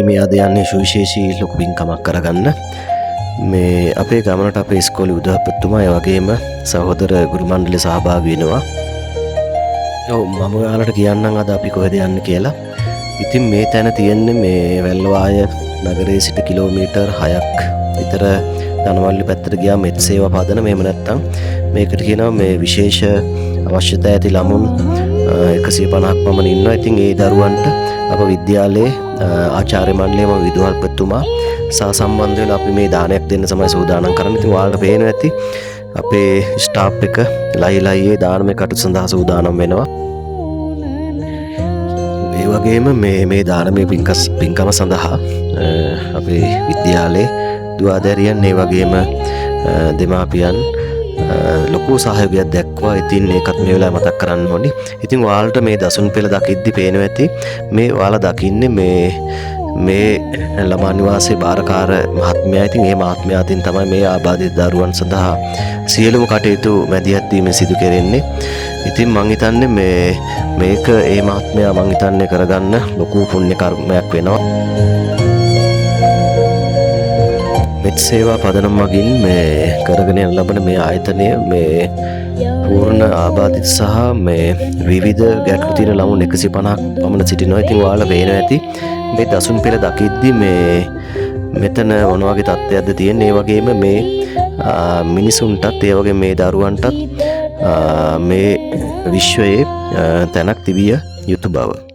මේ අද යන්නේ සුවිශේෂී ලොකු පින්කමක් කරගන්න. මේ අපේ ගමනට අපේ ඉස්කෝලේ උදවිපතිතුමා ඒ වගේම සහෝදර ගුරු මණ්ඩලය සහභාගී වෙනවා. මම ඔයාලට කියන්නම් අද අපි කොහෙද යන්නේ කියලා. ඉතින් මේ තැන තියෙන්නේ මේ වැල්ලවාය නගරයේ සිට කිලෝමීටර් 6ක් විතර දනවල්ලි පැත්තට ගියාම මෙත් සේවා පදන මෙහෙම නැත්තම් මේකට කියනවා මේ විශේෂ අවශ්‍යතා ඇති ළමුන් 150ක් පමණ ඉන්නවා. ඉතින් ඒ දරුවන්ට අප විද්‍යාලයේ ආචාර්ය මණ්ඩලයේම විදුහල්පතිතුමා සම්බන්ධ වෙලා අපි මේ දානයක් දෙන්න තමයි සූදානම් කරන්නේ. ඉතින් ඔයාලට පේනවා ඇති අපේ ස්ටාෆ් එක ලයිලයියේ දානමය කටයුතු සඳහා සූදානම් වෙනවා. ඒ වගේම මේ දානමය පින්කම සඳහා අපේ විද්‍යාලයේ දුවදැරියන් ඒ වගේම දෙමාපියන් ලොකු සහයෝගයක් දැක්වා. ඉතින් ඒකත් මේ වෙලාවේ මතක් කරන්න ඕනි. ඉතින් ඔයාලට මේ දසුන් පෙළ දකිද්දි පේනවා ඇති මේ ඔයාලා දකින්නේ මේ ළමා නිවාසයේ බාරකාර මහත්මයා. ඉතින් මේ මහත්මයා අතින් තමයි මේ ආබාධිත දරුවන් සඳහා සියලුම කටයුතු මැදිහත් වීමෙන් සිදු කෙරෙන්නේ. ඉතින් මං හිතන්නේ මේක මේ මහත්මයා මං හිතන්නේ කරගන්න ලොකු පුණ්‍ය කර්මයක් වෙනවා. මෙත් සේවා පදනම මගින් මේ කරගෙන යන ලබන මේ ආයතනය මේ පූර්ණ ආබාධිත සහ මේ විවිධ ගැටලු තියෙන ළමුන් 150ක් පමණ සිටිනවා. ඉතින් ඔයාලා පේනවා ඇති මේ දසුන් පෙළ දකිද්දි මෙතන මොන වගේ තත්ත්වයක්ද තියෙන්නේ. ඒ වගේම මේ මිනිසුන්ටත් ඒ වගේ මේ දරුවන්ටත් මේ විශ්වයේ තැනක් තිබිය යුතු බව